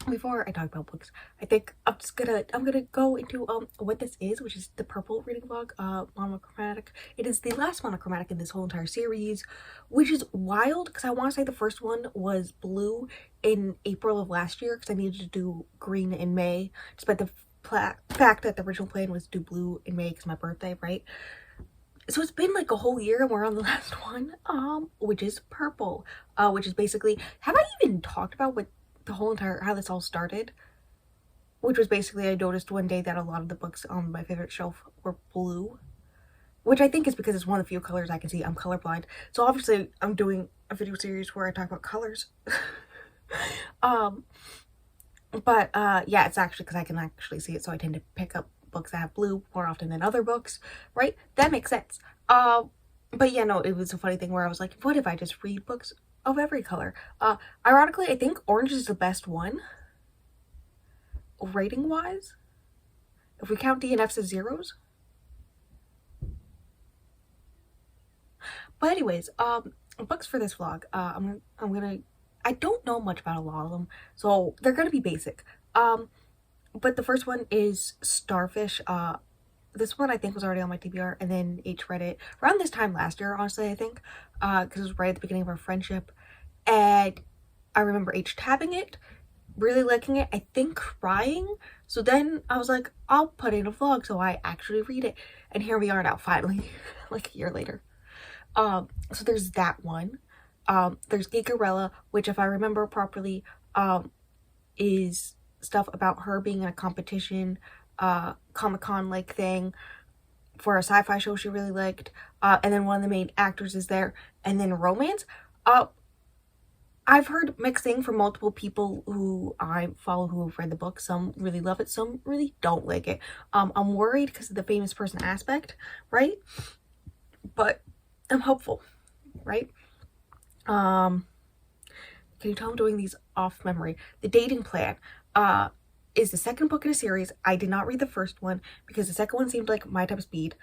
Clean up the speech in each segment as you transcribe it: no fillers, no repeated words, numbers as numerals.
before I talk about books, I think I'm gonna go into what this is, which is the purple reading vlog, monochromatic. It is the last monochromatic in this whole entire series, which is wild because I want to say the first one was blue in April of last year because I needed to do green in May, despite the fact that the original plan was to do blue in May because my birthday, right? So it's been like a whole year and we're on the last one, which is purple, which is basically, have I even talked about what the whole entire, how this all started? Which was basically, I noticed one day that a lot of the books on my favorite shelf were blue, which I think is because it's one of the few colors I can see. I'm colorblind. So obviously I'm doing a video series where I talk about colors. Yeah, it's actually because I can actually see it, so I tend to pick up books that have blue more often than other books, right? That makes sense. But yeah, no, it was a funny thing where I was like, what if I just read books of every color? Ironically, I think orange is the best one, rating wise, if we count DNFs as zeros. But anyways, books for this vlog, I don't know much about a lot of them, so they're gonna be basic. But the first one is Starfish. This one I think was already on my TBR, and then H read it around this time last year, honestly, I think, because it was right at the beginning of our friendship, and I remember H tabbing it, really liking it, I think crying. So then I was like, I'll put in a vlog so I actually read it, and here we are now, finally, like a year later. So there's that one. There's Gigarella, which if I remember properly, is stuff about her being in a competition, Comic-Con like thing for a sci-fi show she really liked, and then one of the main actors is there, and then romance. I've heard mixed things from multiple people who I follow who have read the book. Some really love it, some really don't like it. I'm worried because of the famous person aspect, right? But I'm hopeful, right? Can you tell I'm doing these off memory? The Dating Plan is the second book in a series. I did not read the first one because the second one seemed like my type of speed.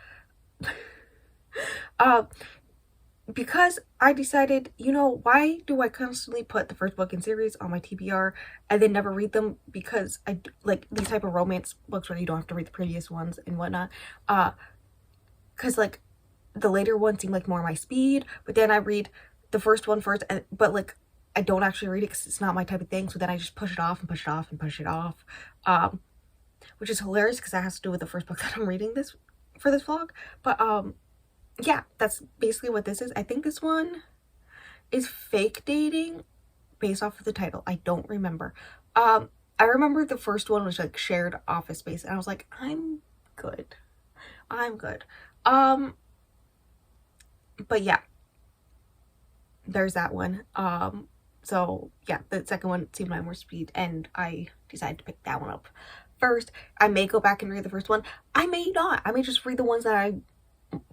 Because I decided, you know, why do I constantly put the first book in series on my TBR and then never read them? Because I like these type of romance books where you don't have to read the previous ones and whatnot. Because like the later one seemed like more my speed, but then I read the first one first, but like I don't actually read it because it's not my type of thing. So then I just push it off and push it off and push it off, which is hilarious because that has to do with the first book that I'm reading this for this vlog. But yeah, that's basically what this is. I think this one is fake dating based off of the title. I don't remember. I remember the first one was like shared office space, and I was like, I'm good. But yeah, there's that one. So yeah, the second one seemed like more speed, and I decided to pick that one up first. I may go back and read the first one. I may not. I may just read the ones that I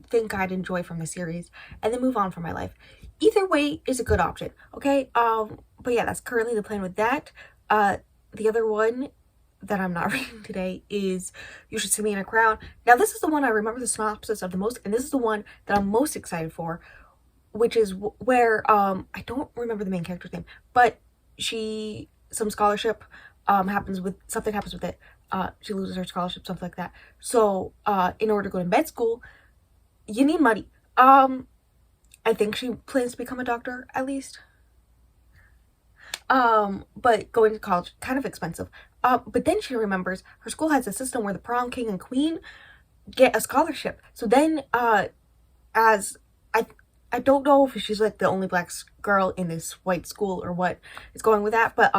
think I'd enjoy from the series and then move on from my life. Either way is a good option, okay? But yeah, that's currently the plan with that. The other one that I'm not reading today is You Should See Me in a Crown. Now this is the one I remember the synopsis of the most, and this is the one that I'm most excited for, which is where I don't remember the main character's name, but some scholarship happens with it. She loses her scholarship, something like that. So in order to go to med school, you need money. I think she plans to become a doctor at least. But going to college, kind of expensive. But then she remembers her school has a system where the prom king and queen get a scholarship. So then as I don't know if she's like the only black girl in this white school or what is going with that, but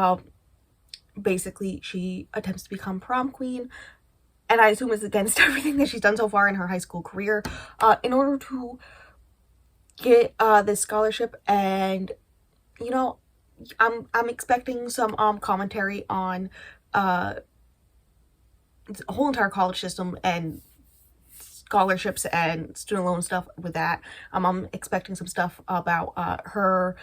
basically she attempts to become prom queen, and I assume it's against everything that she's done so far in her high school career, in order to get this scholarship. And you know, I'm expecting some commentary on the whole entire college system and scholarships and student loan stuff with that. I'm expecting some stuff about her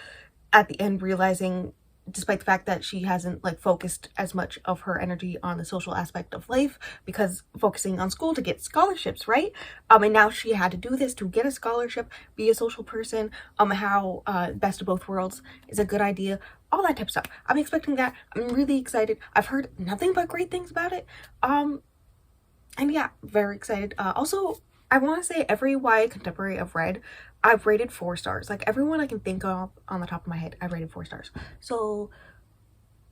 at the end realizing, despite the fact that she hasn't like focused as much of her energy on the social aspect of life because focusing on school to get scholarships, right? And now she had to do this to get a scholarship, be a social person, how best of both worlds is a good idea. all that type of stuff. I'm expecting that. I'm really excited. I've heard nothing but great things about it. And yeah, very excited. Also, I want to say every YA contemporary I've read, I've rated 4 stars. Like, everyone I can think of on the top of my head, I've rated 4 stars. So,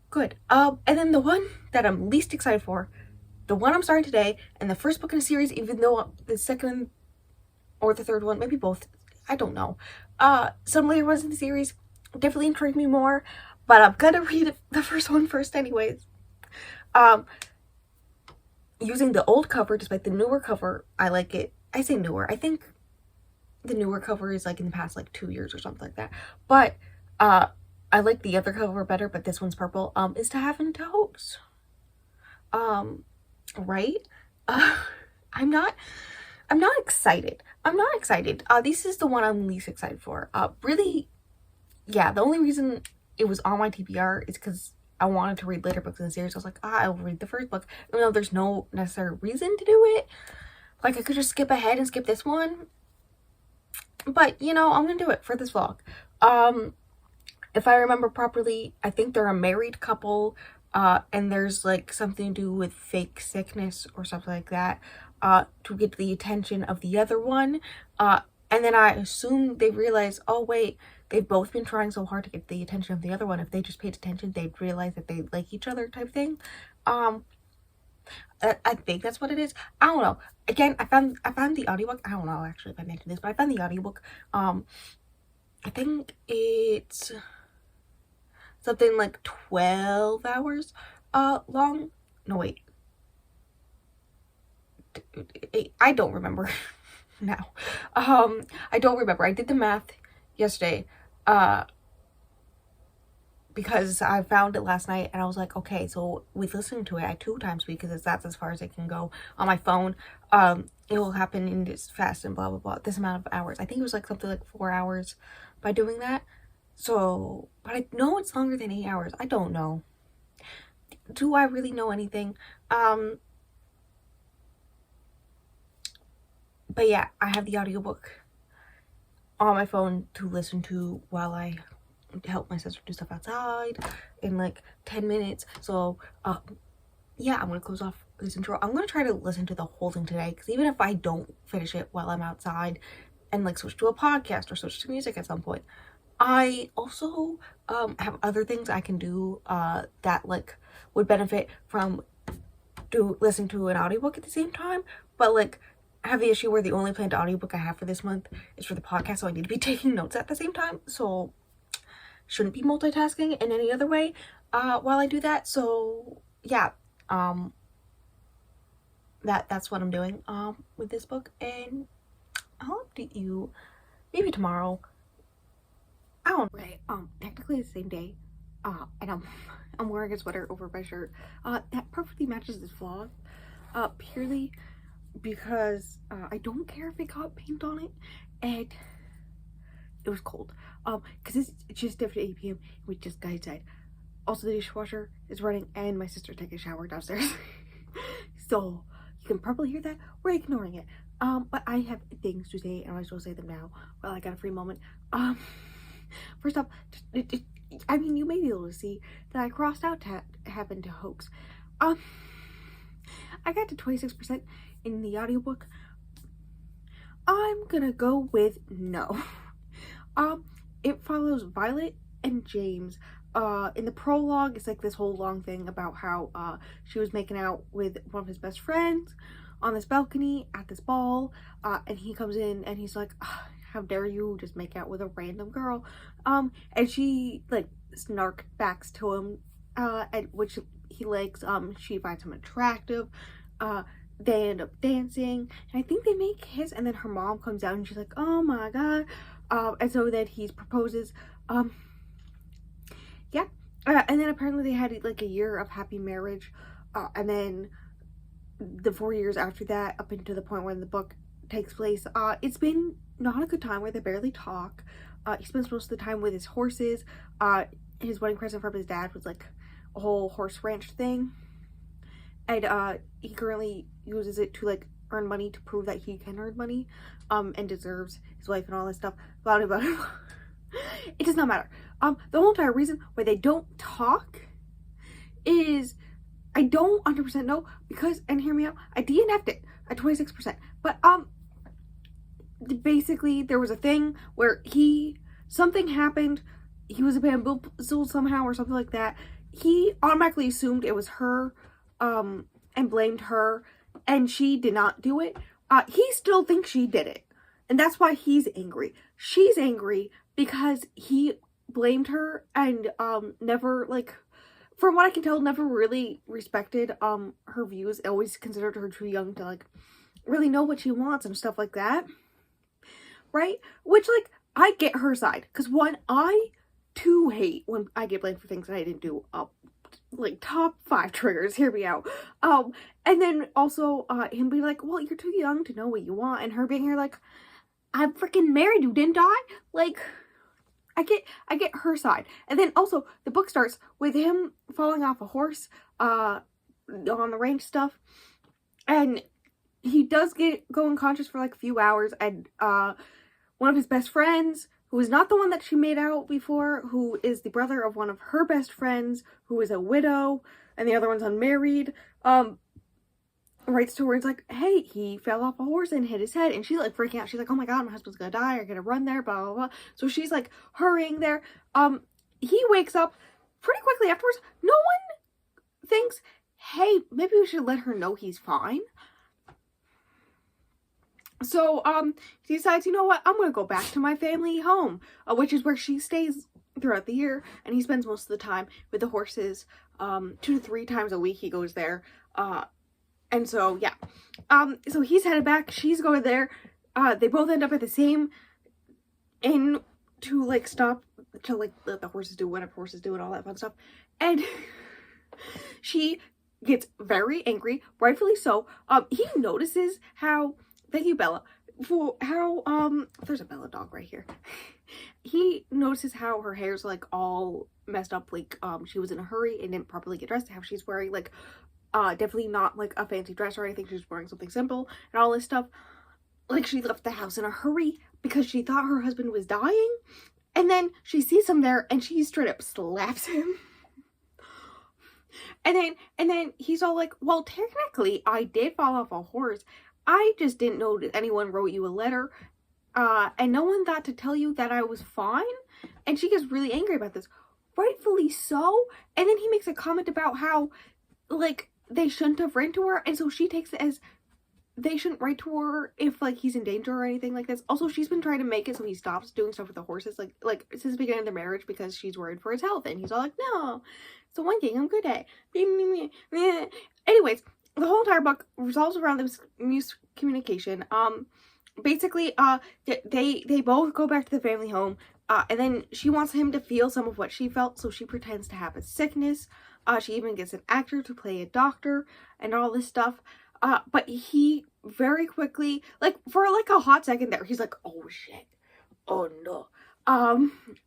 good. And then the one that I'm least excited for, the one I'm starting today, and the first book in a series, even though the second or the third one, maybe both, I don't know. Some later ones in the series definitely intrigued me more, but I'm gonna read the first one first anyways. Using the old cover despite the newer cover, I like it. I say newer, I think the newer cover is like in the past like 2 years or something like that, but I like the other cover better, but this one's purple. Is To Have and To Hopes. Right? I'm not excited. I'm not excited. This is the one I'm least excited for. Really, yeah, the only reason it was on my TBR is because I wanted to read later books in the series. I was like, I'll read the first book, even though there's no necessary reason to do it. Like, I could just skip ahead and skip this one. But, you know, I'm gonna do it for this vlog. If I remember properly, I think they're a married couple, and there's like something to do with fake sickness or something like that, to get the attention of the other one. And then I assume they realize, oh wait, they've both been trying so hard to get the attention of the other one. If they just paid attention, they'd realize that they like each other type thing. I think that's what it is. I don't know. Again, I found the audiobook. I don't know actually if I mentioned this, but I found the audiobook. I think it's something like 12 hours long. No, wait. I don't remember now. I don't remember. I did the math yesterday because I found it last night and I was like, okay, so with listening to it at 2 times because that's as far as it can go on my phone, it will happen in this fast and blah blah blah, this amount of hours. I think it was like something like 4 hours by doing that. So, but I know it's longer than 8 hours. I don't know. Do I really know anything? But yeah, I have the audiobook on my phone to listen to while I help my sister do stuff outside in like 10 minutes. So, yeah, I'm gonna close off this intro. I'm gonna try to listen to the whole thing today, because even if I don't finish it while I'm outside and like switch to a podcast or switch to music at some point, I also have other things I can do that like would benefit from listening to an audiobook at the same time. But like, I have the issue where the only planned audiobook I have for this month is for the podcast, so I need to be taking notes at the same time. So shouldn't be multitasking in any other way while I do that. So yeah, that's what I'm doing with this book, and I'll update you maybe tomorrow. I don't know. Right, technically the same day, and I'm wearing a sweater over my shirt that perfectly matches this vlog, purely because I don't care if it got paint on it, and it was cold, because it's just after 8 p.m. we just got inside. Also, the dishwasher is running and my sister took a shower downstairs. So you can probably hear that. We're ignoring it. But I have things to say and I might as well say them now while I got a free moment. First off, I mean, you may be able to see that I crossed out To Have and To Hopes. I got to 26% in the audiobook. I'm gonna go with no. It follows Violet and James. In the prologue, it's like this whole long thing about how she was making out with one of his best friends on this balcony at this ball, and he comes in and he's like, how dare you just make out with a random girl, and she like snark backs to him, and which he likes. She finds him attractive. They end up dancing, and I think they may kiss, and then her mom comes out and she's like, oh my god, and so then he proposes. Yeah, and then apparently they had like a year of happy marriage, and then the 4 years after that, up into the point when the book takes place, it's been not a good time where they barely talk. He spends most of the time with his horses. His wedding present from his dad was like a whole horse ranch thing, and he currently uses it to like earn money to prove that he can earn money, and deserves his wife and all this stuff. Blah blah blah. It does not matter. The whole entire reason why they don't talk is, I don't 100% know, because, and hear me out, I DNF'd it at 26%. But, basically, there was a thing where something happened, he was bamboozled somehow or something like that. He automatically assumed it was her, and blamed her, and she did not do it. He still thinks she did it, and that's why he's angry. She's angry because he blamed her and, never, like, from what I can tell, never really respected, her views, always considered her too young to, like, really know what she wants and stuff like that. Right? Which, like, I get her side. Because, one, I, too, hate when I get blamed for things that I didn't do. Like, top 5 triggers, hear me out. And then, also, him being like, well, you're too young to know what you want. And her being here like, I'm freaking married you, didn't I? Like, I get her side. And then, also, the book starts with him falling off a horse, on the range stuff. And he does go unconscious for, like, a few hours. And, one of his best friends, who is not the one that she made out before, who is the brother of one of her best friends, who is a widow, and the other one's unmarried, writes to her and is like, hey, he fell off a horse and hit his head. And she's, like, freaking out. She's like, oh my god, my husband's gonna die, I gotta run there, blah, blah, blah. So she's, like, hurrying there. He wakes up pretty quickly afterwards. No one thinks, hey, maybe we should let her know he's fine. So, he decides, you know what, I'm gonna go back to my family home, which is where she stays throughout the year, and he spends most of the time with the horses. 2 to 3 times a week he goes there, and so, yeah. So he's headed back, she's going there, they both end up at the same inn to, like, stop, to, like, let the horses do whatever horses do and all that fun stuff, and she gets very angry, rightfully so. He notices how, thank you, Bella, for how, there's a Bella dog right here. He notices how her hair's, like, all messed up, like, she was in a hurry and didn't properly get dressed, how she's wearing, like, definitely not, like, a fancy dress or anything, she's wearing something simple, and all this stuff. Like, she left the house in a hurry because she thought her husband was dying, and then she sees him there, and she straight up slaps him. And then he's all like, well, technically, I did fall off a horse. I just didn't know that anyone wrote you a letter, and no one thought to tell you that I was fine. And she gets really angry about this, rightfully so. And then he makes a comment about how, like, they shouldn't have written to her, and so she takes it as they shouldn't write to her if, like, he's in danger or anything like this. Also, she's been trying to make it so he stops doing stuff with the horses, like since the beginning of their marriage, because she's worried for his health, and he's all like, no, it's the one thing I'm good at. Anyways, the whole entire book revolves around this miscommunication. Basically, they both go back to the family home, and then she wants him to feel some of what she felt, so she pretends to have a sickness. She even gets an actor to play a doctor and all this stuff. But he very quickly, like, for, like, a hot second there, he's like, oh shit, oh no.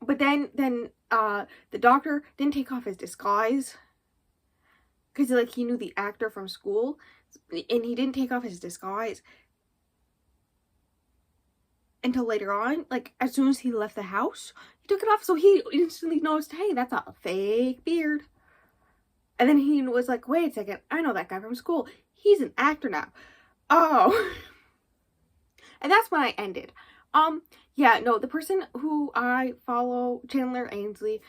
But then, the doctor didn't take off his disguise, because, like, he knew the actor from school, and he didn't take off his disguise until later on, like, as soon as he left the house, he took it off, so he instantly noticed, hey, that's a fake beard. And then he was like, wait a second, I know that guy from school. He's an actor now. Oh. And that's when I ended. Yeah, no, the person who I follow, Chandler Ainsley,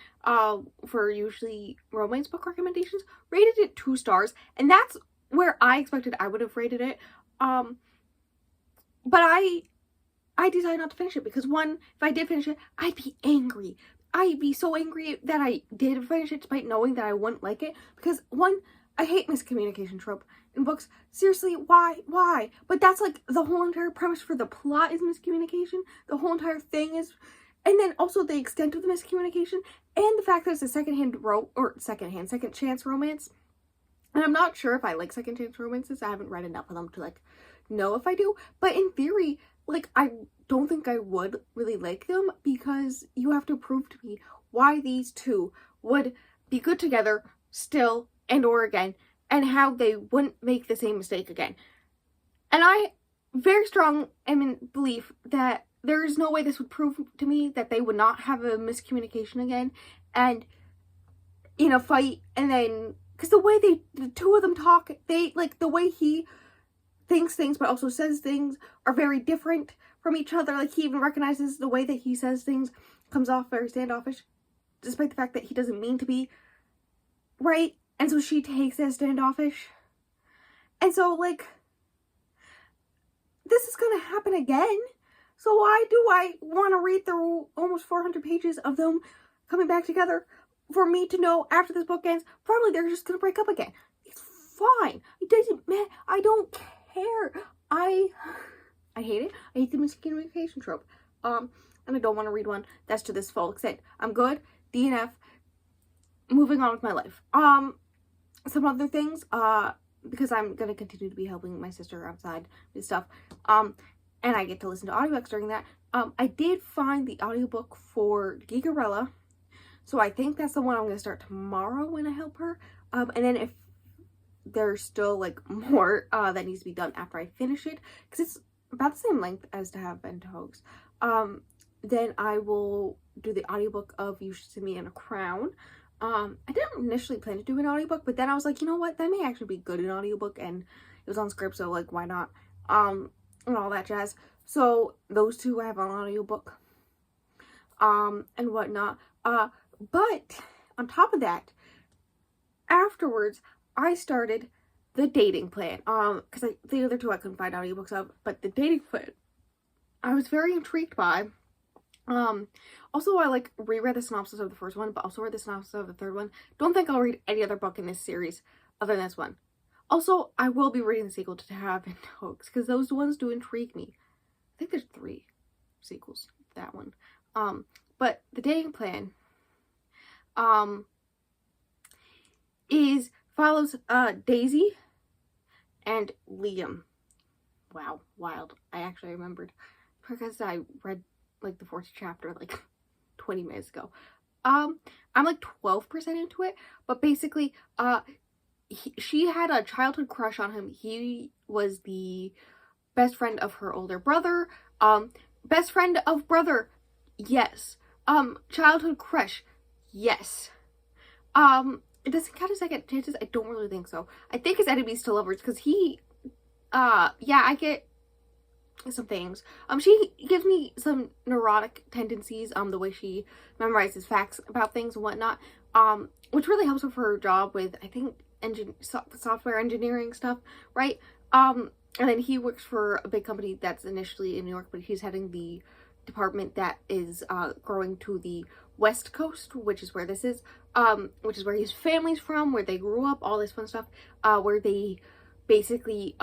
for usually romance book recommendations, rated it 2 stars. And that's where I expected I would have rated it. But I decided not to finish it because, one, if I did finish it, I'd be angry. I'd be so angry that I did finish it despite knowing that I wouldn't like it. Because, one, I hate miscommunication trope in books. Seriously, why? But that's, like, the whole entire premise for the plot is miscommunication. The whole entire thing is, and then also the extent of the miscommunication, and the fact that it's a second chance romance. And I'm not sure if I like second chance romances. I haven't read enough of them to, like, know if I do. But in theory, like, I don't think I would really like them, because you have to prove to me why these two would be good together still and or again, and how they wouldn't make the same mistake again. And I very strong am in belief that there's no way this would prove to me that they would not have a miscommunication again, and in a fight, and then, because the two of them talk, they, like, the way he thinks things but also says things are very different from each other. Like, he even recognizes the way that he says things comes off very standoffish, despite the fact that he doesn't mean to be, right? And so she takes it as standoffish. And so, like, this is gonna happen again. So why do I want to read through almost 400 pages of them coming back together for me to know after this book ends, probably they're just gonna break up again? It's fine. It doesn't matter. I don't care. I hate it. I hate the miscommunication trope. And I don't want to read one that's to this full extent. I'm good. DNF. Moving on with my life. Some other things, because I'm gonna continue to be helping my sister outside with stuff, and I get to listen to audiobooks during that. I did find the audiobook for Gigarella, so I think that's the one I'm gonna start tomorrow when I help her. And then if there's still, like, more that needs to be done after I finish it, because it's about the same length as To Have and To Hoax, then I will do the audiobook of You Should See Me in a Crown. I didn't initially plan to do an audiobook, but then I was like, you know what, that may actually be good in audiobook, and it was on script, so, like, why not? And all that jazz. So those two I have on audiobook, and whatnot. But on top of that, afterwards, I started the dating plan. Because the other two I couldn't find audiobooks of, but the dating plan I was very intrigued by. Also, I, like, reread the synopsis of the first one, but also read the synopsis of the third one. Don't think I'll read any other book in this series other than this one. Also, I will be reading the sequel to Have and Hoax, because those ones do intrigue me. I think there's 3 sequels to that one. But the dating plan, follows, Daisy and Liam. Wow, wild. I actually remembered, because I read, like, the 4th chapter, like, 20 minutes ago. I'm, like, 12% into it, but basically, she had a childhood crush on him. He was the best friend of her older brother. Best friend of brother, yes. Childhood crush, yes. It doesn't count as second chances. I don't really think so. I think his enemies to lovers, because he, yeah, I get some things. She gives me some neurotic tendencies, the way she memorizes facts about things and whatnot, which really helps with her job with, I think, software engineering stuff, right? And then he works for a big company that's initially in New York, but he's heading the department that is growing to the West Coast, which is where this is, which is where his family's from, where they grew up, all this fun stuff, where they basically,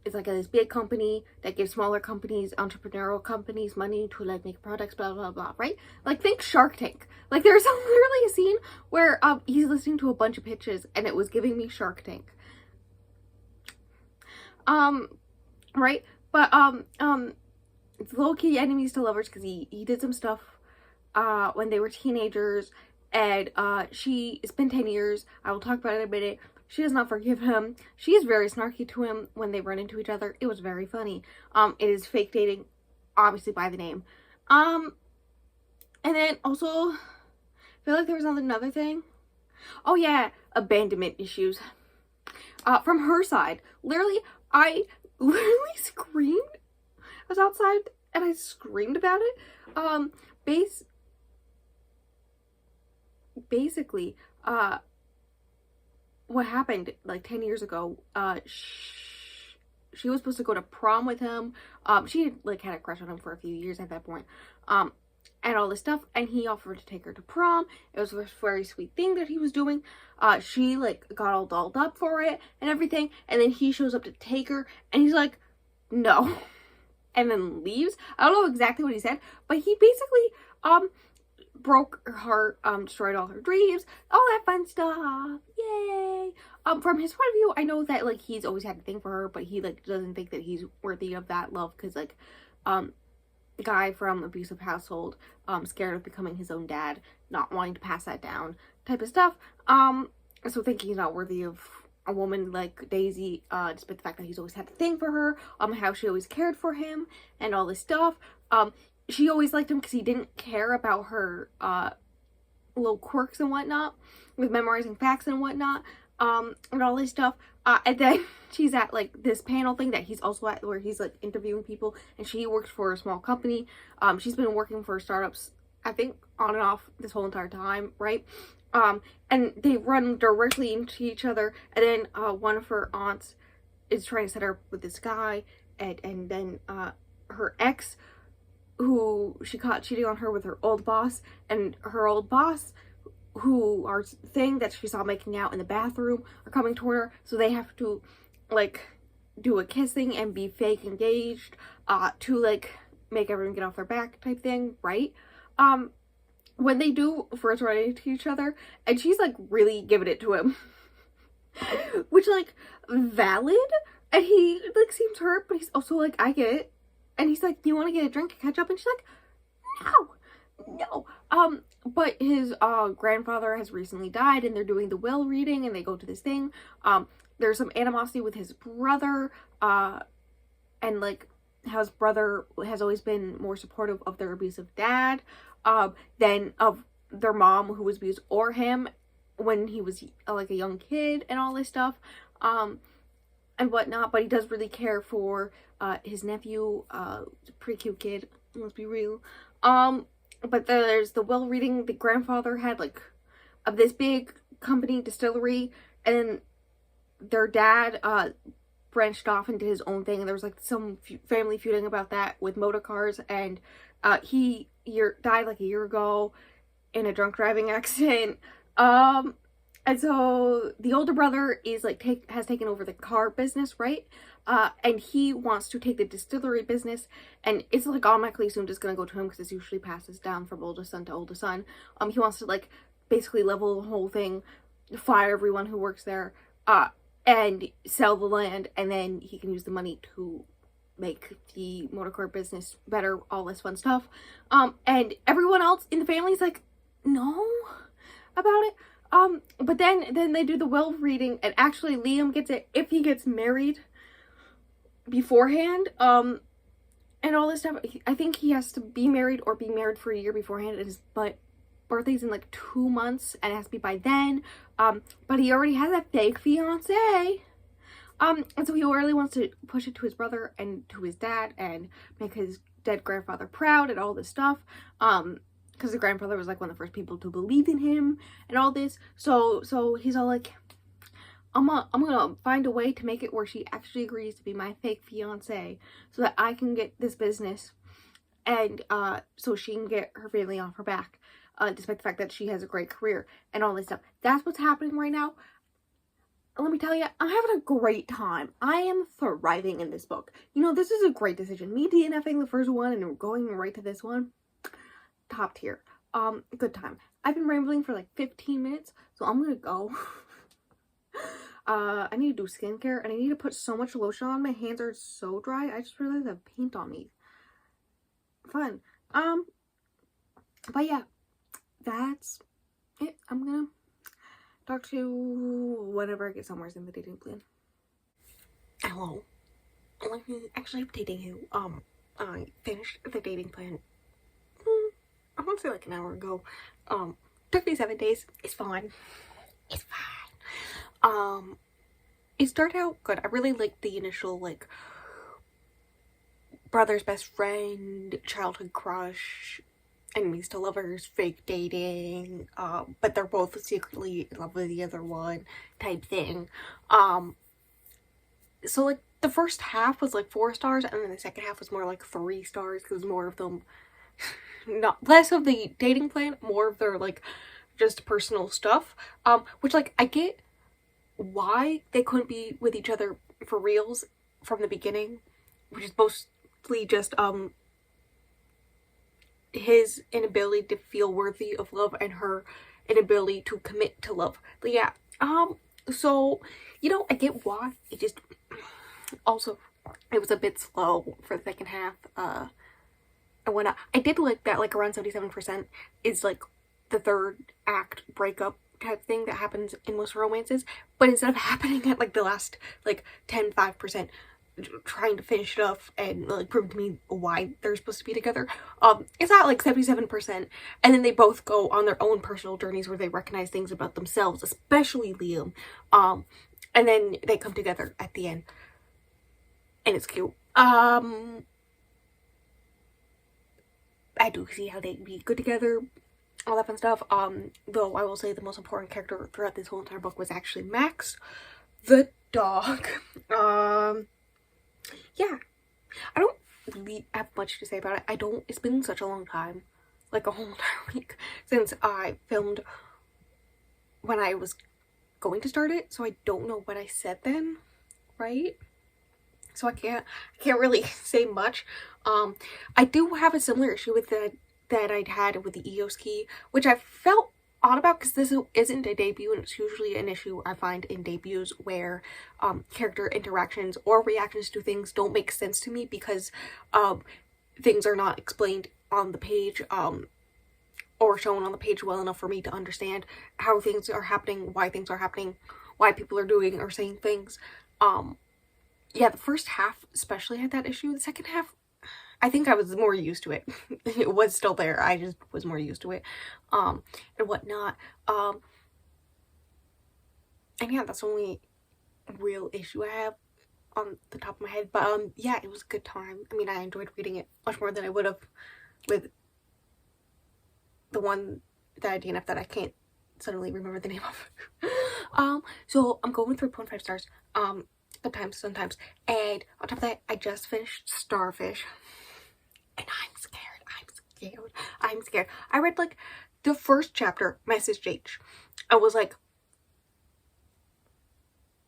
it's like this big company that gives smaller companies, entrepreneurial companies, money to, like, make products, blah, blah, blah, right? Like, think Shark Tank. Like, there's literally a scene where, he's listening to a bunch of pitches, and it was giving me Shark Tank. Right? But, it's low-key enemies to lovers, because he did some stuff, when they were teenagers, and, it's been 10 years, I will talk about it in a minute. She does not forgive him. She is very snarky to him when they run into each other. It was very funny. It is fake dating, obviously by the name. And then also, I feel like there was another thing. Oh yeah, abandonment issues. From her side. Literally, I literally screamed. I was outside and I screamed about it. Basically, what happened, like, 10 years ago, she was supposed to go to prom with him. She had, like, had a crush on him for a few years at that point, and all this stuff, and he offered to take her to prom. It was a very sweet thing that he was doing. She, like, got all dolled up for it and everything, and then he shows up to take her, and he's like, no, and then leaves. I don't know exactly what he said, but he basically, broke her heart, destroyed all her dreams, all that fun stuff. Yay! From his point of view, I know that, like, he's always had a thing for her, but he, like, doesn't think that he's worthy of that love, because, like, guy from abusive household, scared of becoming his own dad, not wanting to pass that down, type of stuff. So thinking he's not worthy of a woman like Daisy, despite the fact that he's always had a thing for her, how she always cared for him and all this stuff. She always liked him because he didn't care about her little quirks and whatnot, with memorizing facts and whatnot, and all this stuff. And then she's at like this panel thing that he's also at, where he's like interviewing people, and she works for a small company. She's been working for startups, I think, on and off this whole entire time, right? And they run directly into each other, and then one of her aunts is trying to set her up with this guy, and then her ex, who she caught cheating on her with her old boss, and her old boss, who are thing that she saw making out in the bathroom, are coming toward her, so they have to like do a kissing and be fake engaged to like make everyone get off their back type thing, right? When they do first run into each other, and she's like really giving it to him, which like valid, and he like seems hurt, but he's also like, I get it. And he's like, do you want to get a drink and catch up? And she's like, no. But his grandfather has recently died, and they're doing the will reading, and they go to this thing. There's some animosity with his brother, and like how his brother has always been more supportive of their abusive dad, than of their mom, who was abused, or him when he was like a young kid and all this stuff, and whatnot. But he does really care for his nephew, pretty cute kid, let's be real. But there's the will reading. The grandfather had like this big company distillery, and then their dad branched off and did his own thing, and there was like some family feuding about that with motor cars, and he died like a year ago in a drunk driving accident. And so the older brother is like has taken over the car business, right? And he wants to take the distillery business, and it's like automatically assumed it's gonna go to him because it usually passes down from oldest son to oldest son. He wants to like basically level the whole thing, fire everyone who works there, and sell the land, and then he can use the money to make the motorcar business better, all this fun stuff. And everyone else in the family is like, no about it. But then they do the will reading, and actually Liam gets it if he gets married beforehand, and all this stuff. I think he has to be married or be married for a year beforehand. But birthday's in like 2 months, and it has to be by then. But he already has a fake fiance. And so he really wants to push it to his brother and to his dad and make his dead grandfather proud and all this stuff. Because the grandfather was like one of the first people to believe in him and all this. So he's all like, I'm gonna find a way to make it where she actually agrees to be my fake fiance, so that I can get this business, and so she can get her family off her back, despite the fact that she has a great career and all this stuff. That's what's happening right now. Let me tell you, I'm having a great time. I am thriving in this book. You know, this is a great decision. Me DNFing the first one and going right to this one, top tier. Good time. I've been rambling for like 15 minutes, so I'm gonna go. I need to do skincare, and I need to put so much lotion on. My hands are so dry. I just realized I have paint on me. Fun. But yeah, that's it. I'm gonna talk to whenever I get somewhere in the dating plan. Hello. Actually, I'm dating you. I finished the dating plan. I want to say like an hour ago. Took me 7 days. It's fine. It's fine. It started out good. I really liked the initial, like, brother's best friend, childhood crush, enemies to lovers, fake dating, but they're both secretly in love with the other one type thing. So, like, the first half was, like, 4 stars, and then the second half was more like 3 stars, because more of them, less of the dating plan, more of their, like, just personal stuff, which, like, I get why they couldn't be with each other for reals from the beginning, which is mostly just his inability to feel worthy of love and her inability to commit to love. But yeah, so, you know, I get why. It just also, it was a bit slow for the second half, and whatnot. I did like that, like, around 77% is like the third act breakup type thing that happens in most romances, but instead of happening at like the last like 5% trying to finish it off and like prove to me why they're supposed to be together, it's at like 77%, and then they both go on their own personal journeys where they recognize things about themselves, especially Liam, and then they come together at the end, and it's cute. I do see how they'd be good together, all that fun stuff. Though I will say the most important character throughout this whole entire book was actually Max, the dog. Yeah, I don't really have much to say about it. It's been such a long time, like a whole entire week, since I filmed when I was going to start it, so I don't know what I said then, right? So I can't really say much. I do have a similar issue with that I'd had with the Eos key, which I felt odd about because this isn't a debut, and it's usually an issue I find in debuts where character interactions or reactions to things don't make sense to me because things are not explained on the page or shown on the page well enough for me to understand how things are happening, why things are happening, why people are doing or saying things. Yeah, the first half especially had that issue. The second half, I think I was more used to it. It was still there. I just was more used to it, and whatnot. And yeah, that's the only real issue I have on the top of my head. But yeah, it was a good time. I mean, I enjoyed reading it much more than I would have with the one that I DNF that I can't suddenly remember the name of. So I'm going with 3.5 stars. Sometimes. And on top of that, I just finished Starfish. And I'm scared. I read like the first chapter, Message H. I was like,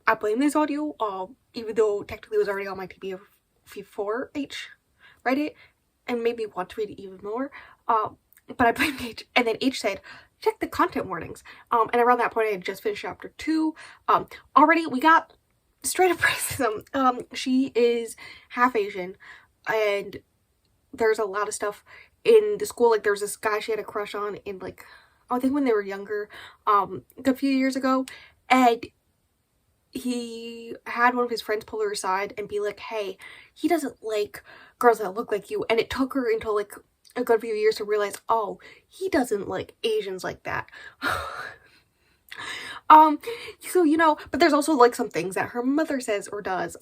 I blame this audio, even though technically it was already on my TBR before H read it and made me want to read it even more. But I blamed H, and then H said, check the content warnings. And around that point I had just finished chapter 2. Already we got straight up racism. She is half Asian, and there's a lot of stuff in the school. Like, there's this guy she had a crush on in, like, I think when they were younger, a few years ago, and he had one of his friends pull her aside and be like, hey, he doesn't like girls that look like you. And it took her until like a good few years to realize, oh, he doesn't like Asians like that. So, you know, but there's also like some things that her mother says or does,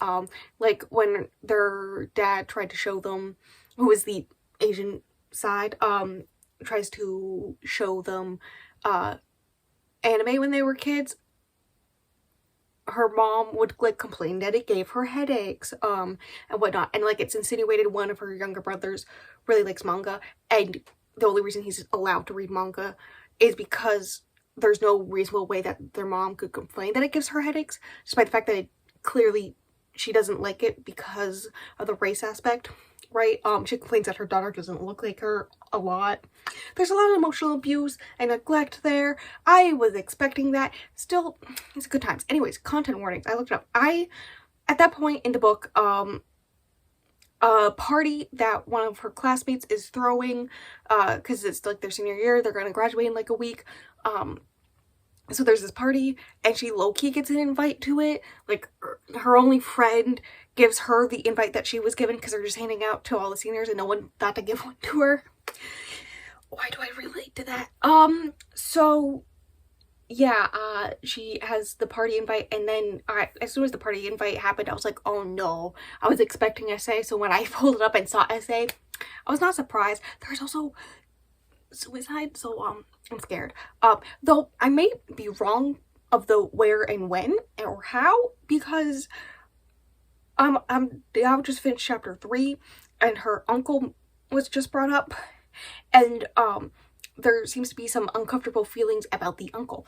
like when their dad tried to show them, who is the Asian side, tries to show them anime when they were kids, her mom would like complain that it gave her headaches and whatnot, and like it's insinuated one of her younger brothers really likes manga, and the only reason he's allowed to read manga is because there's no reasonable way that their mom could complain that it gives her headaches, despite the fact that clearly she doesn't like it because of the race aspect, right? She complains that her daughter doesn't look like her a lot. There's a lot of emotional abuse and neglect there. I was expecting that. Still, it's good times. Anyways, content warnings. I looked it up. At that point in the book, a party that one of her classmates is throwing, because it's like their senior year, they're going to graduate in like a week. So there's this party, and she low-key gets an invite to it. Like, her only friend gives her the invite that she was given because they're just handing out to all the seniors and no one thought to give one to her. Why do I relate to that? So yeah, she has the party invite, and then as soon as the party invite happened, I was like, oh no. I was expecting essay, so when I pulled it up and saw essay, I was not surprised. There's also suicide, so I'm scared. Though I may be wrong of the where and when or how, because I just finished chapter 3 and her uncle was just brought up, and there seems to be some uncomfortable feelings about the uncle.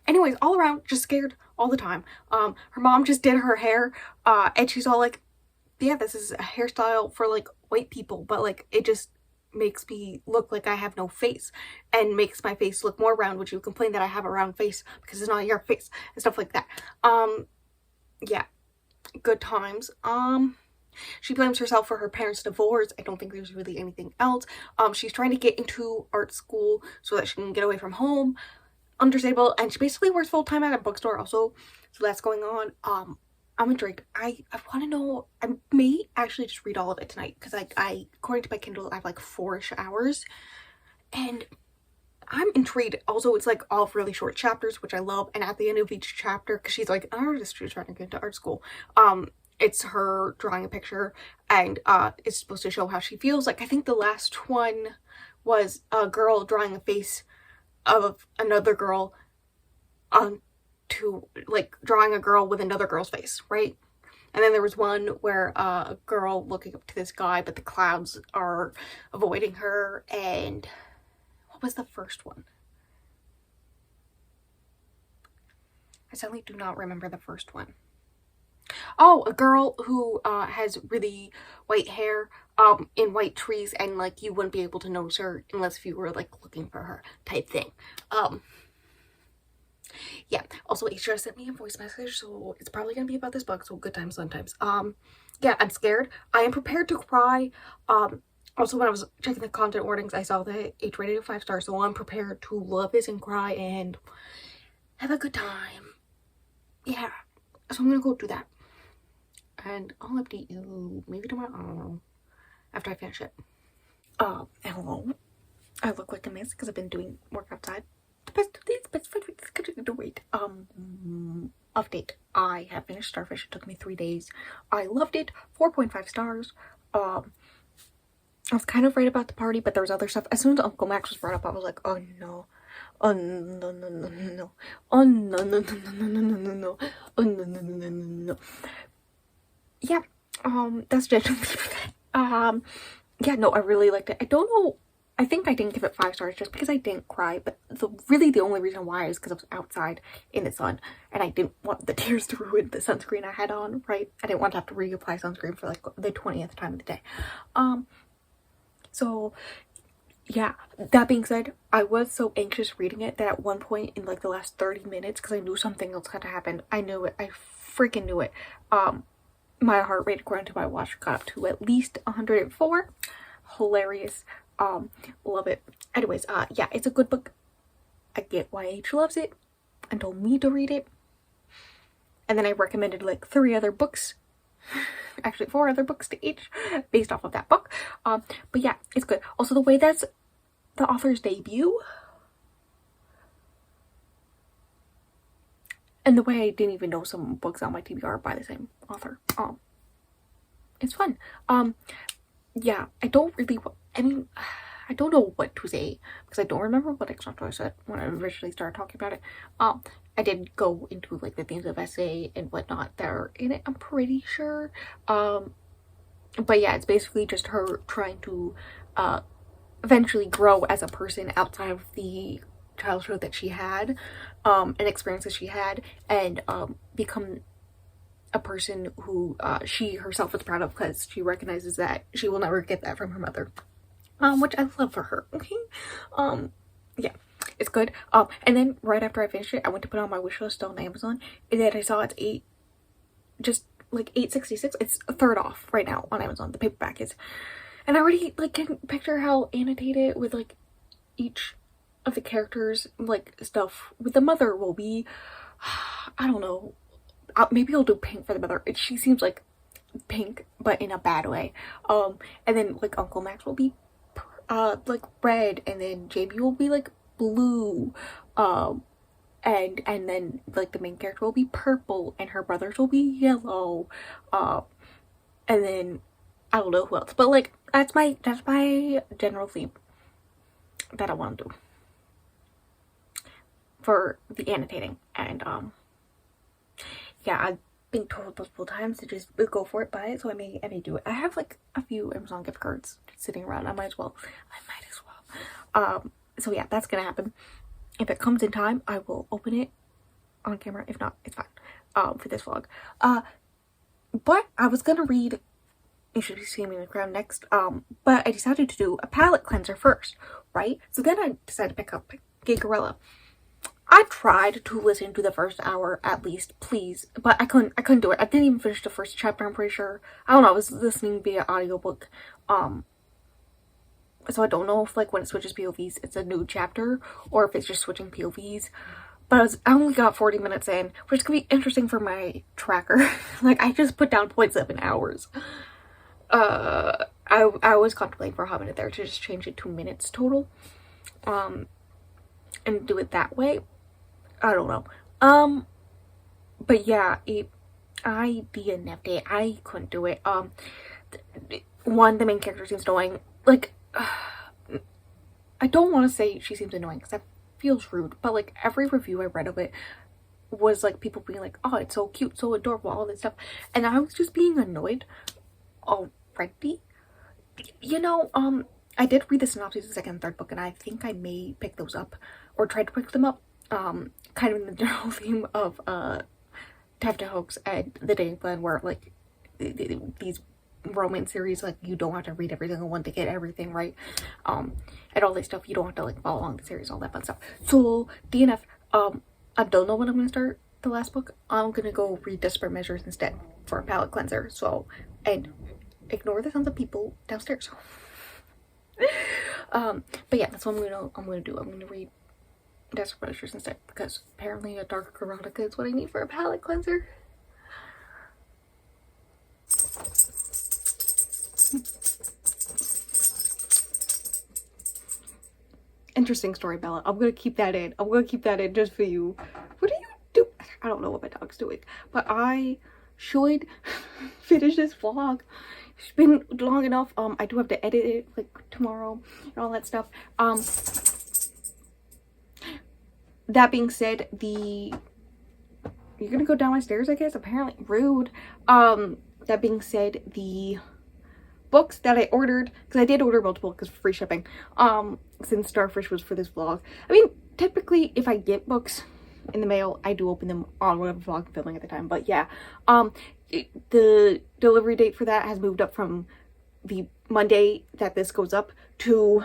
Anyways, all around just scared all the time. Her mom just did her hair, and she's all like, yeah, this is a hairstyle for like white people, but like it just makes me look like I have no face and makes my face look more round, which you complain that I have a round face because it's not your face and stuff like that. Yeah, good times. She blames herself for her parents' divorce. I don't think there's really anything else. She's trying to get into art school so that she can get away from home. Understandable. And she basically works full-time at a bookstore also. So that's going on. I'm intrigued. I want to know. I may actually just read all of it tonight because I according to my Kindle, I have like 4-ish hours. And I'm intrigued. Also, it's like all really short chapters, which I love. And at the end of each chapter, because she's like an artist who's trying to get into art school, it's her drawing a picture, and it's supposed to show how she feels. Like, I think the last one was a girl drawing a face of another girl, to like drawing a girl with another girl's face, right? And then there was one where a girl looking up to this guy, but the clouds are avoiding her. And what was the first one? I suddenly do not remember the first one. Oh, a girl who has really white hair in white trees, and like you wouldn't be able to notice her unless you were like looking for her type thing. Yeah. Also, Aisha sent me a voice message, so it's probably gonna be about this book, so good times, fun times. Yeah, I'm scared. I am prepared to cry. Also, when I was checking the content warnings, I saw that it's rated at 5 stars, so I'm prepared to love this and cry and have a good time. Yeah. So I'm gonna go do that. And I'll update you maybe tomorrow. I don't know. After I finish it. Hello. I look like a mess because I've been doing work outside. The best of these, best friend with this wait. Update. I have finished Starfish. It took me 3 days. I loved it. 4.5 stars. I was kind of right about the party, but there was other stuff. As soon as Uncle Max was brought up, I was like, oh no. Oh no no no no no no. Oh no no no no no no no no no. Oh no no no no no no. Yeah, that's generally that. Yeah, no, I really liked it. I don't know, I think I didn't give it 5 stars just because I didn't cry, but really the only reason why is because I was outside in the sun, and I didn't want the tears to ruin the sunscreen I had on, right? I didn't want to have to reapply sunscreen for like the 20th time of the day. So, yeah, that being said, I was so anxious reading it that at one point in like the last 30 minutes, because I knew something else had to happen, I knew it, I freaking knew it, my heart rate according to my watch got up to at least 104. Hilarious. Love it. Anyways, yeah, it's a good book. I get why H loves it and told me to read it. And then I recommended like 3 other books. Actually 4 other books to H based off of that book. But yeah, it's good. Also, the way that's the author's debut, and the way I didn't even know some books on my TBR by the same author. It's fun. Yeah, I don't really, I mean, I don't know what to say because I don't remember what exactly I said when I originally started talking about it. I did go into like the themes of essay and whatnot that are in it, I'm pretty sure. But yeah, it's basically just her trying to eventually grow as a person outside of the childhood that she had, and experiences she had, and become a person who she herself is proud of because she recognizes that she will never get that from her mother, which I love for her. Okay. Yeah, it's good. And then right after I finished it, I went to put it on my wish list on Amazon, and then I saw it's just like $8.66. It's a third off right now on Amazon. The paperback is, and I already like can picture how annotated with like each of the characters, like stuff with the mother will be. I don't know. Maybe I'll do pink for the mother. She seems like pink, but in a bad way. And then like Uncle Max will be like red, and then Jamie will be like blue. And then like the main character will be purple, and her brothers will be yellow. And then I don't know who else, but like that's my general theme that I want to do for the annotating. And yeah, I've been told multiple times to just go for it, buy it, so I may do it. I have like a few Amazon gift cards sitting around. I might as well. So yeah, that's gonna happen. If it comes in time, I will open it on camera. If not, it's fine. For this vlog. But I was gonna read You Should Be Swimming in the Crown next. But I decided to do a palette cleanser first, right? So then I decided to pick up Gigarella. I tried to listen to the first hour at least, please, but I couldn't do it. I didn't even finish the first chapter, I'm pretty sure. I don't know, I was listening via audiobook. So I don't know if like when it switches POVs it's a new chapter or if it's just switching POVs. But I only got 40 minutes in, which is gonna be interesting for my tracker. Like I just put down 0.7 hours. I was contemplating for a hot minute there to just change it to minutes total. And do it that way. I don't know. But yeah, I DNF'd it. I couldn't do it. One, the main character seems annoying. Like, I don't want to say she seems annoying because that feels rude, but like every review I read of it was like people being like, oh, it's so cute, so adorable, all this stuff, and I was just being annoyed already. You know, I did read the synopsis of the second and third book, and I think I may pick those up or try to pick them up. Kind of in the general theme of Taffeta Hoax and The Dating Plan, where like these romance series, like you don't have to read every single one to get everything right, and all this stuff. You don't have to like follow along the series, all that fun stuff. So DNF. I don't know when I'm gonna start the last book. I'm gonna go read Desperate Measures instead for a palate cleanser. So, and ignore the sounds of people downstairs. But yeah, that's what I'm gonna do. I'm gonna read Desperate Measures instead because apparently a dark erotica is what I need for a palate cleanser. Interesting story, Bella. I'm gonna keep that in. I'm gonna keep that in just for you. What do you do? I don't know what my dog's doing, but I should finish this vlog. It's been long enough. I do have to edit it like tomorrow and all that stuff. That being said, you're gonna go down my stairs, I guess. Apparently rude. That being said, the books that I ordered, because I did order multiple because free shipping, since Starfish was for this vlog. I mean, typically if I get books in the mail, I do open them on whatever vlog I'm filming at the time. But yeah, the delivery date for that has moved up from the Monday that this goes up to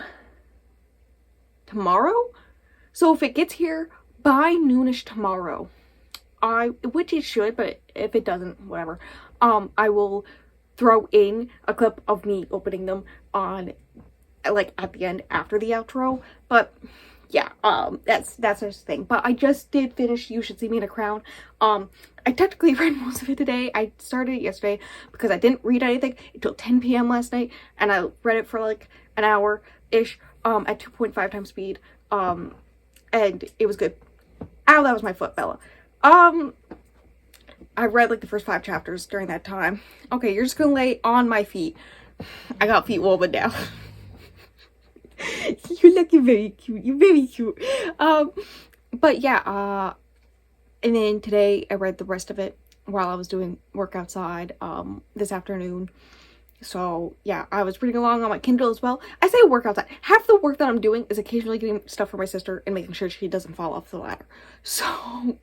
tomorrow. So if it gets here by noonish tomorrow, which it should, but if it doesn't, whatever, I will throw in a clip of me opening them on like at the end after the outro. But yeah, that's just thing. But I just did finish You Should See Me in a Crown. I technically read most of it today. I started it yesterday because I didn't read anything until 10 p.m. last night, and I read it for like an hour ish at 2.5 times speed, and it was good. Ow, that was my foot, Bella. I read like the first 5 chapters during that time. Okay, you're just gonna lay on my feet. I got feet woven now. You're looking very cute. You're very cute. But yeah, and then today I read the rest of it while I was doing work outside, this afternoon. So yeah, I was reading along on my Kindle as well. I say work outside. Half the work that I'm doing is occasionally getting stuff for my sister and making sure she doesn't fall off the ladder. So,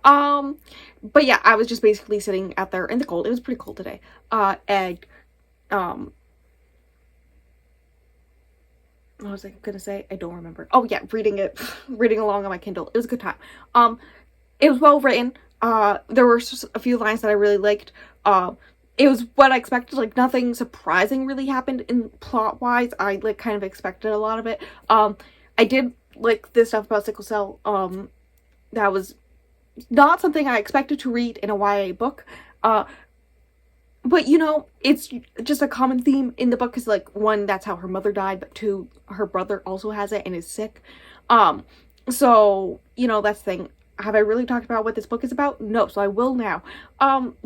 but yeah, I was just basically sitting out there in the cold. It was pretty cold today. And, what was I gonna say? I don't remember. Oh yeah, reading along on my Kindle. It was a good time. It was well written. There were a few lines that I really liked. It was what I expected. Like nothing surprising really happened in plot wise. I like kind of expected a lot of it. I did like this stuff about sickle cell. That was not something I expected to read in a YA book. But you know, it's just a common theme in the book because like 1, that's how her mother died, but 2, her brother also has it and is sick. So you know, that's the thing. Have I really talked about what this book is about? No, so I will now.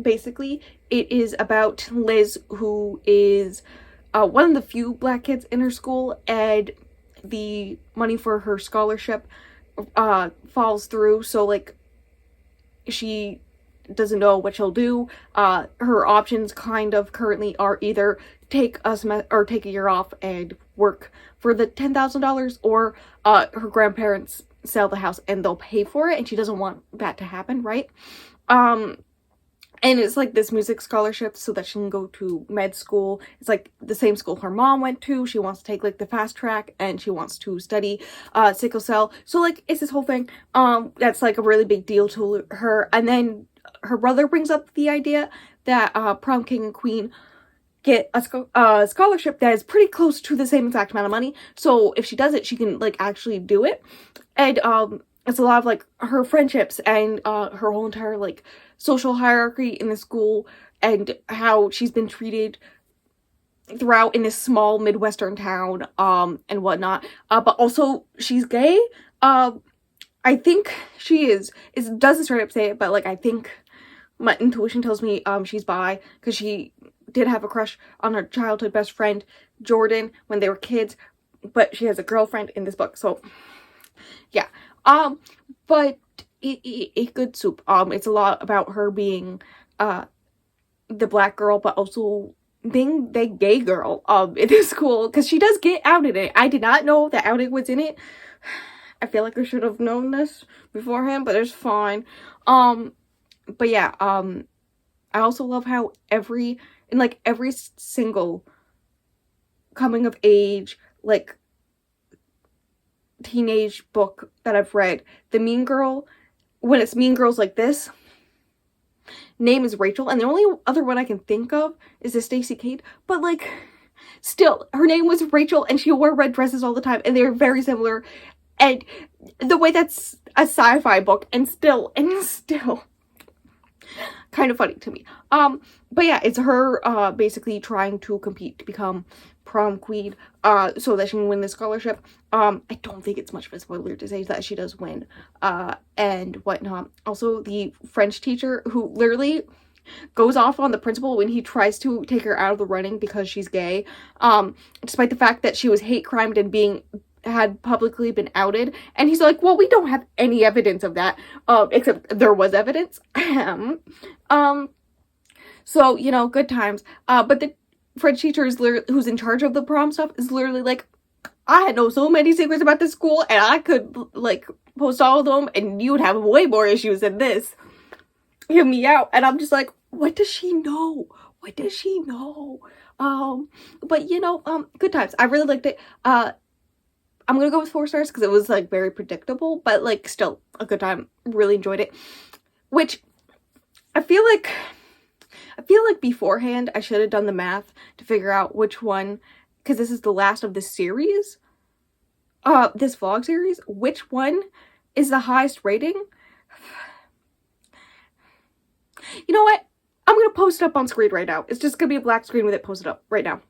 Basically, it is about Liz, who is one of the few black kids in her school, and the money for her scholarship falls through, so like she doesn't know what she'll do. Her options kind of currently are either take a year off and work for the $10,000, or her grandparents sell the house and they'll pay for it, and she doesn't want that to happen, right? and it's like this music scholarship so that she can go to med school. It's like the same school her mom went to. She wants to take like the fast track, and she wants to study sickle cell. So like it's this whole thing that's like a really big deal to her. And then her brother brings up the idea that prom king and queen get a scholarship that is pretty close to the same exact amount of money. So if she does it, she can like actually do it. And it's a lot of like her friendships and her whole entire like social hierarchy in the school, and how she's been treated throughout in this small Midwestern town and whatnot. But also she's gay. I think she is. It doesn't straight up say it, but like I think my intuition tells me she's bi, because she did have a crush on her childhood best friend Jordan when they were kids, but she has a girlfriend in this book. So yeah. But it good soup. It's a lot about her being the black girl, but also being the gay girl in this school, because she does get outed in it. I did not know that outing was in it. I feel like I should have known this beforehand, but it's fine. But yeah, I also love how every single coming of age, like, teenage book that I've read, the mean girl, when it's mean girls like this, name is Rachel, and the only other one I can think of is the Stacy Kate, but like, still, her name was Rachel, and she wore red dresses all the time, and they're very similar, and the way that's a sci-fi book, and still, kind of funny to me. But yeah, it's her basically trying to compete to become prom queen so that she can win the scholarship. I don't think it's much of a spoiler to say that she does win and whatnot. Also, the French teacher who literally goes off on the principal when he tries to take her out of the running because she's gay, despite the fact that she was hate crimed and had publicly been outed, and he's like, well, we don't have any evidence of that, except there was evidence. So, you know, good times. But the French teacher is who's in charge of the prom stuff is literally like, I know so many secrets about this school, and I could like post all of them, and you would have way more issues than this. Hear me out. And I'm just like, what does she know? What does she know? But you know, good times. I really liked it. I'm gonna go with 4 stars because it was like very predictable, but like still a good time. Really enjoyed it. Which I feel like beforehand I should have done the math to figure out which one, because this is the last of this series, this vlog series, which one is the highest rating. You know what? I'm gonna post it up on screen right now. It's just gonna be a black screen with it posted up right now.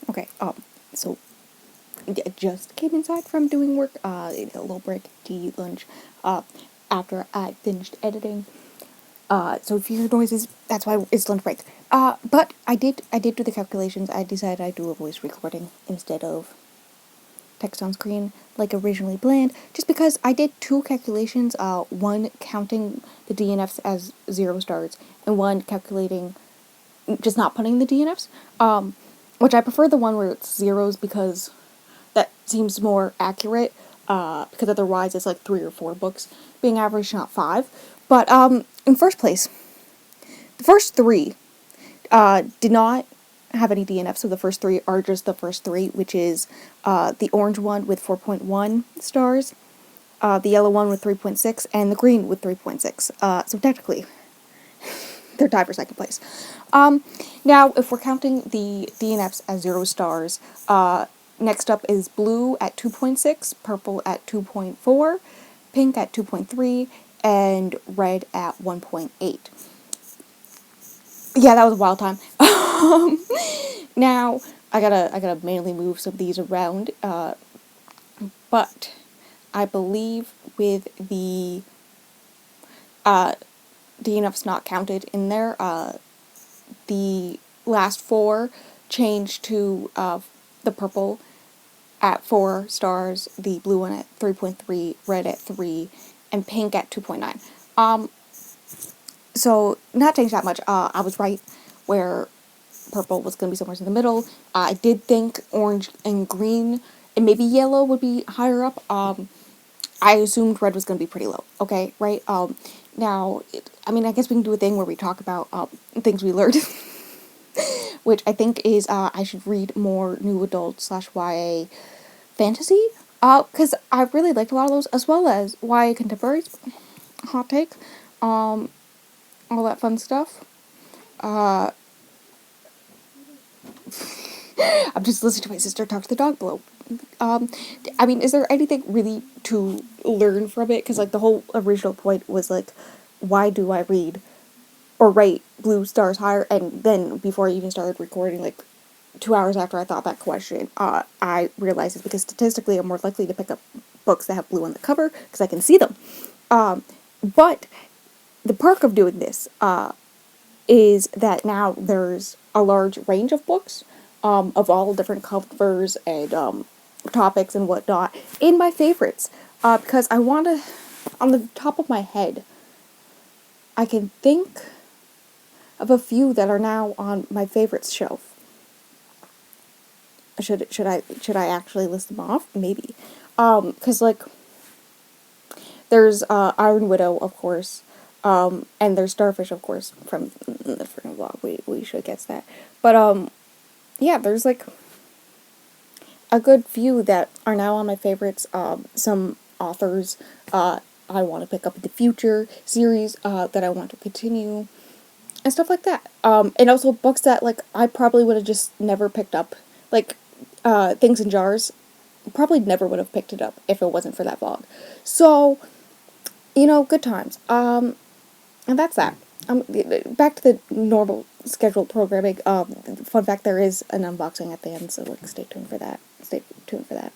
Okay, so I just came inside from doing work, a little break to eat lunch, after I finished editing. So if you hear noises, that's why it's lunch break. But I did do the calculations. I decided I'd do a voice recording instead of text on screen like originally planned, just because I did 2 calculations, one counting the DNFs as 0 stars, and one calculating just not putting the DNFs, which I prefer the one where it's zeros because that seems more accurate, because otherwise it's like 3 or 4 books being averaged, not 5. But in first place, the first 3 did not have any DNFs, so the first 3 are just the first 3, which is the orange one with 4.1 stars, the yellow one with 3.6, and the green with 3.6. So technically, they're tied for second place. Now, if we're counting the DNFs as 0 stars, next up is blue at 2.6, purple at 2.4, pink at 2.3, and red at 1.8. Yeah, that was a wild time. Now I gotta manually move some of these around, but I believe with the DNFs not counted in there, the last 4 changed to the purple at 4 stars, the blue one at 3.3, red at 3, and pink at 2.9. So not changed that much. I was right where purple was going to be somewhere in the middle. I did think orange and green and maybe yellow would be higher up. I assumed red was going to be pretty low. Okay, right? now, I mean, I guess we can do a thing where we talk about things we learned, which I think is I should read more new adult slash YA fantasy. Because I really liked a lot of those, as well as YA contemporaries. Hot take. All that fun stuff. I'm just listening to my sister talk to the dog below. I mean, is there anything really to learn from it? Because, like, the whole original point was, like, why do I read or write Blue Stars Higher? And then, before I even started recording, like, 2 hours after I thought that question, I realized it's because statistically I'm more likely to pick up books that have blue on the cover because I can see them. But the perk of doing this is that now there's a large range of books of all different covers and topics and whatnot in my favorites. Because I want to, on the top of my head, I can think of a few that are now on my favorites shelf. Should I actually list them off? Maybe. Because like there's Iron Widow, of course. And there's Starfish, of course, from the freaking vlog. We should guess that. But yeah, there's like a good few that are now on my favorites. Some authors I want to pick up in the future, series that I want to continue, and stuff like that. And also books that like I probably would have just never picked up, like Things in Jars. Probably never would have picked it up if it wasn't for that vlog. So, good times. And that's that. Back to the normal scheduled programming. Fun fact: there is an unboxing at the end, so like stay tuned for that. Stay tuned for that.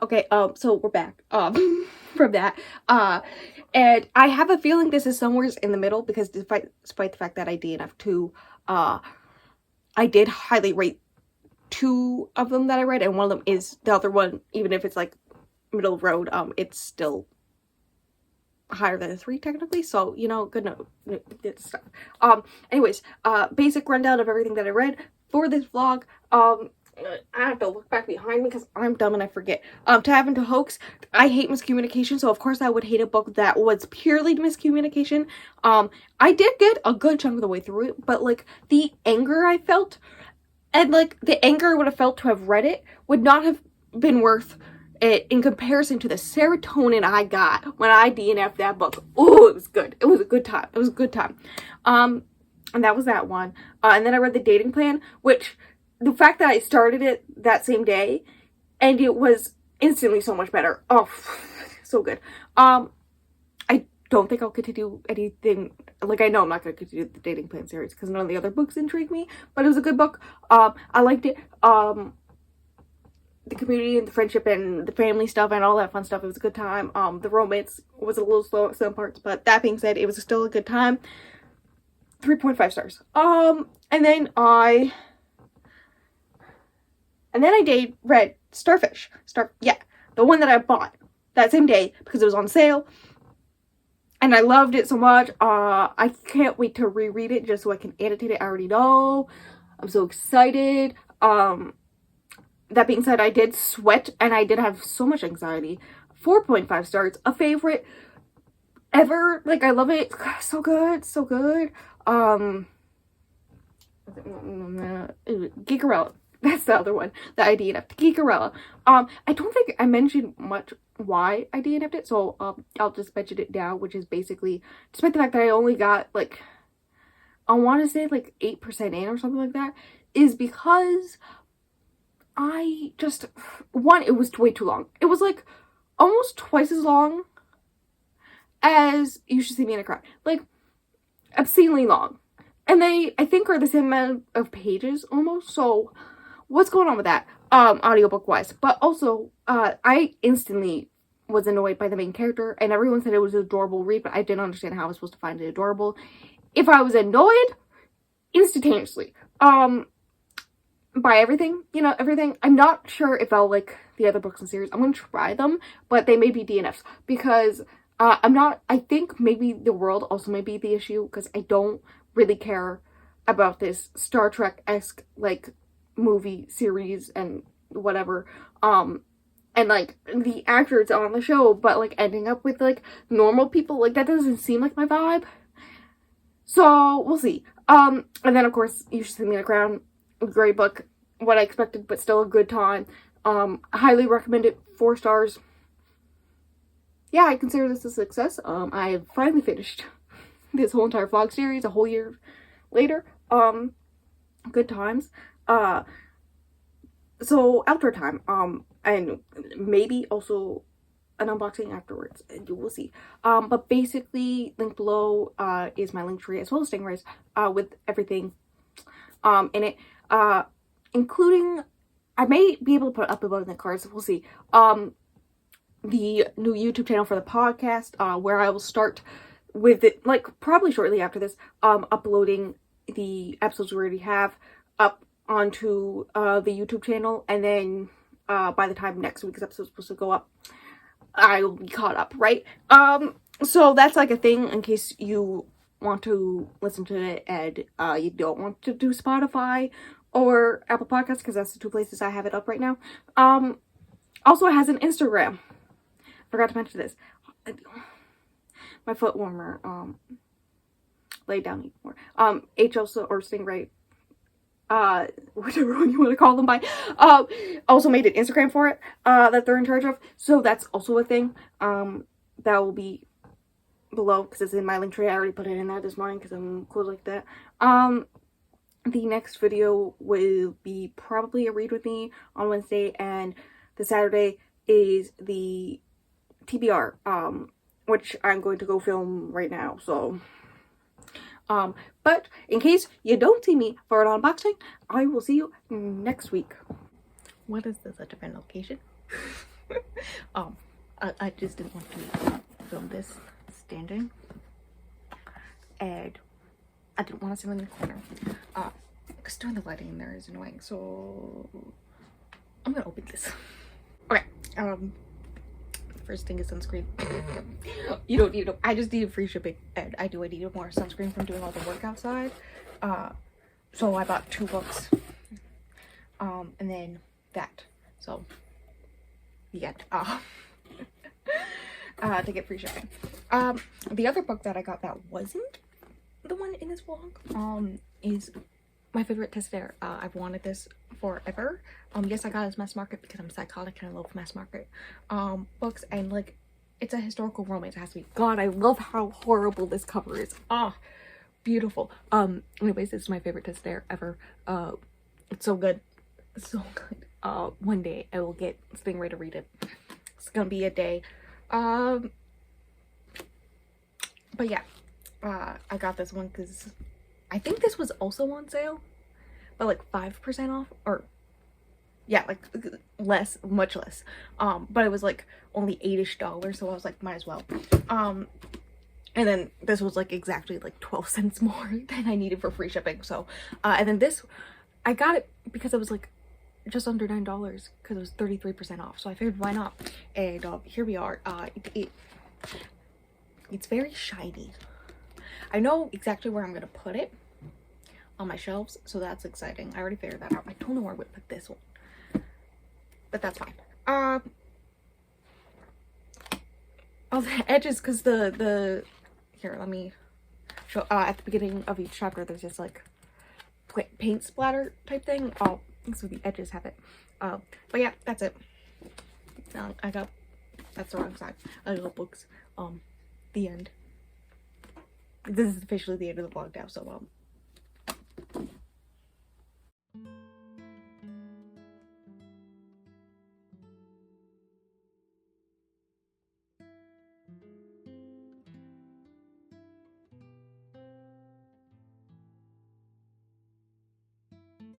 Okay. So we're back. From that. And I have a feeling this is somewhere in the middle because despite the fact that I DNF two, I did highly rate two of them that I read, and one of them is the other one. Even if it's like middle of the road, it's still higher than a 3 technically, so good note stuff. Anyways, basic rundown of everything that I read for this vlog. I have to look back behind me because I'm dumb and I forget. To Have and to Hoax, I hate miscommunication, so of course I would hate a book that was purely miscommunication. I did get a good chunk of the way through it, but like the anger I felt, and like the anger I would have felt to have read it would not have been worth it in comparison to the serotonin I got when I DNF'd that book. Oh, it was good. It was a good time. It was a good time. And that was that one. And then I read The Dating Plan, which the fact that I started it that same day and it was instantly so much better. Oh, so good. I don't think I'll continue anything. Like, I know I'm not going to continue the Dating Plan series because none of the other books intrigue me, but it was a good book. I liked it. The community and the friendship and the family stuff and all that fun stuff. It was a good time. The romance was a little slow at some parts, but that being said, it was still a good time. 3.5 stars. And then I read Starfish. The one that I bought that same day because it was on sale. And I loved it so much. I can't wait to reread it just so I can annotate it. I already know. I'm so excited. That being said, I did sweat and I did have so much anxiety. 4.5 stars. A favorite ever. Like, I love it. So good. So good. Geekarella. That's the other one that I DNF'd. Geekarella. I don't think I mentioned much why I DNF'd it, so I'll just mention it now, which is basically, despite the fact that I only got, like, I want to say, like, 8% in or something like that, is because I just, one, it was way too long. It was like almost twice as long as You Should See Me in a Crowd. Like, obscenely long. And they, I think, are the same amount of pages almost. So, what's going on with that? Audiobook wise. But also, I instantly was annoyed by the main character, and everyone said it was an adorable read, but I didn't understand how I was supposed to find it adorable. If I was annoyed, instantaneously. By everything, everything. I'm not sure if I'll like the other books in the series. I'm gonna try them, but they may be DNFs because I think maybe the world also may be the issue because I don't really care about this Star Trek-esque like movie series and whatever. And and like the actors on the show, but like ending up with like normal people, like that doesn't seem like my vibe. So we'll see. And then of course You Should See Me in the Crown, great book, what I expected, but still a good time. Highly recommend it, 4 stars. Yeah, I consider this a success. I have finally finished this whole entire vlog series a whole year later. Good times. So outdoor time. And maybe also an unboxing afterwards. You will see. But basically, link below is my link tree as well as Stingrays with everything in it, including, I may be able to put up above in the cards. We'll see. The new YouTube channel for the podcast, where I will start with it, like probably shortly after this, uploading the episodes we already have up onto the YouTube channel, and then by the time next week's episode is supposed to go up, I will be caught up, right? So that's like a thing in case you want to listen to it and you don't want to do Spotify or Apple Podcasts, because that's the 2 places I have it up right now. Also, it has an Instagram. Forgot to mention this. My foot warmer laid down even more. HL or Stingray, whichever one you want to call them by, also made an Instagram for it that they're in charge of. So that's also a thing that will be below because it's in my link tree. I already put it in there this morning because I'm cool like that. The next video will be probably a read with me on Wednesday, and the Saturday is the TBR, which I'm going to go film right now. So, but in case you don't see me for an unboxing, I will see you next week. What is this, a different location? I just didn't want to film this standing, and I didn't want to sit in the corner, because doing the lighting in there is annoying, so I'm gonna open this. Okay, first thing is sunscreen. You don't need I just need free shipping, and I need more sunscreen from doing all the work outside. So I bought 2 books, and then that. So the end. To get free shipping. The other book that I got that wasn't the one in this vlog, is my favorite Testaire. I've wanted this forever. Yes, I got it as mass market because I'm psychotic and I love mass market books, and like, it's a historical romance. It has to be. God, I love how horrible this cover is. Beautiful. Anyways, this is my favorite Testaire ever. It's so good. So good. One day I will get Stingray to read it. It's gonna be a day. But yeah, I got this one because I think this was also on sale, but like 5% off, or yeah, like less, much less. But it was like only $8-ish, so I was like, might as well. And then this was like exactly like 12 cents more than I needed for free shipping. So, and then this, I got it because it was like just under $9 because it was 33% off. So I figured, why not? And here we are. It's very shiny. I know exactly where I'm gonna put it on my shelves, so that's exciting. I already figured that out. I don't know where I would put this one, but that's fine. Oh, the edges, because the here, let me show. At the beginning of each chapter, there's this like paint splatter type thing. Oh, so the edges have it. But yeah, that's it. That's the wrong side. I got books. The end. This is officially the end of the vlog now, so